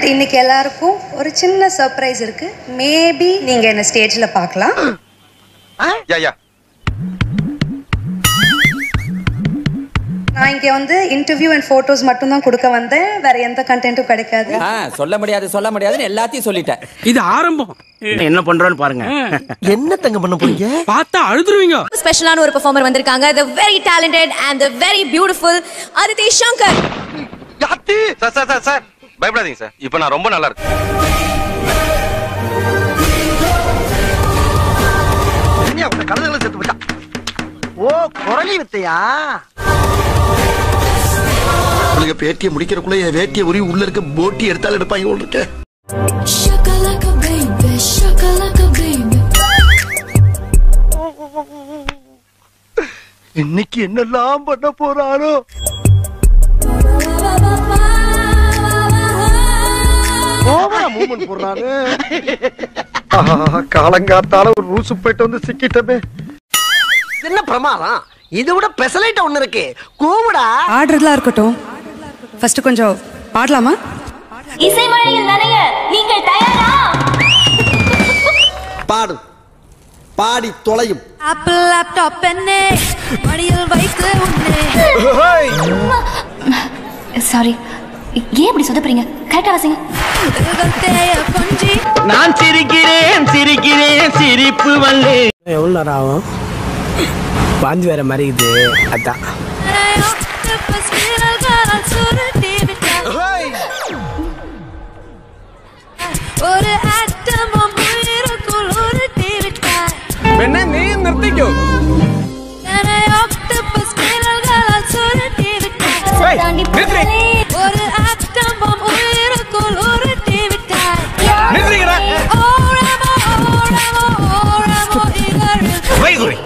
இன்னைக்கு எல்லாருக்கும் ஒரு சின்ன சர்ப்ரைஸ் இருக்கு. மேபி நீங்க என்ன ஸ்டேஜ்ல பார்க்கலாம். நான் இங்க வந்து இன்டர்வியூ அண்ட் போட்டோஸ் மட்டும் தான் கொடுக்க வந்தேன். வேற எந்த கண்டென்ட்டும் கிடைக்காது. சொல்ல முடியாதுன்னு எல்லாத்தையும் சொல்லிட்டேன். இது ஆரம்பம். என்ன பண்றோன்னு பாருங்க. என்ன தங்க பண்ண போறீங்க? பார்த்தா அழுதுருவீங்க. ஸ்பெஷலான ஒரு பெர்ஃபார்மர் வந்திருக்காங்க. The very talented and the very beautiful Aditi Shankar. Sir பயப்படாதீங்க சார். இப்போ நான் ரொம்ப நல்லா இருக்கேன். நீ அவன கலதல செத்து போடா. ஓ குரலி வித்தையா? உங்களுக்கு பேட்டியை முடிக்கிறதுக்குள்ள என் வேட்டியை உரி உள்ள இருக்க போட்டி எடுத்தால எடுப்பாங்க போல இருக்கு. Shakalaka baby, shakalaka baby. இன்னைக்கு என்னெல்லாம் பண்ண போறாரோ? ஓவரா மூவ்மெண்ட் போறாரு. காலங்காத்தால ஒரு ரூசு போயிட்டு வந்து சிக்கிட்டமே. என்ன பிரமாதம்? இதை விட பெசலைட் ஒண்ணு இருக்கு. கூவுடா. ஆடுறதுலாம் இருக்கட்டும். ஃபர்ஸ்ட் கொஞ்சம் பாடலாமா? இசை மழையில் நனைய நீங்கள் தயாரா? பாடு. பாடி தொலையும். Apple laptop பெண்ணே மடியில் வைத்து உன்னே. சாரி. ஏன் இப்படி சொதப்புறீங்க? கரெக்டா வாசிங்க. நான் சிரிக்கிறேன் சிரிப்பு வல்லே. எவ்வளவு நேரம் ஆகும்? பாஞ்சு வேற மாதிரி இது. அதான் ஒரு ஆட்டமும் உயிருக்குள் ஒரு டிவிட்டா. பெண்ணே நீ நிறுத்திக்கோ. ஆக்டோபஸ் விரல்களால் சுருட்டி விட்டாய். ஒரு ஆட்டமும் உயிருக்குள் ஒரு டிவிட்டா. நிறுத்திக்கடா. வைகுரி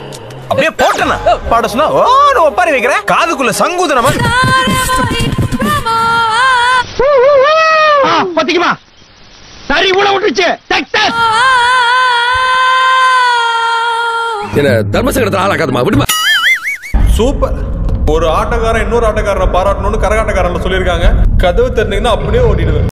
அப்படியே போட்டனா பாட சொன்னா ஓன்னு ஒப்பாரி வைக்கிற காதுக்குள்ள சங்கூதனமா பாத்தீங்களா? சரி உள்ள விட்டுச்சு. என்ன தர்மசங்கடத்துல ஆளாக்காதமா விடுமா. சூப்பர். ஒரு ஆட்டக்காரன் இன்னொரு ஆட்டக்காரனை பாராட்டணும்னு கரகாட்டக்காரன் சொல்லியிருக்காங்க. கதவு திறந்தீங்கன்னா அப்படியே ஓடிடுவேன்.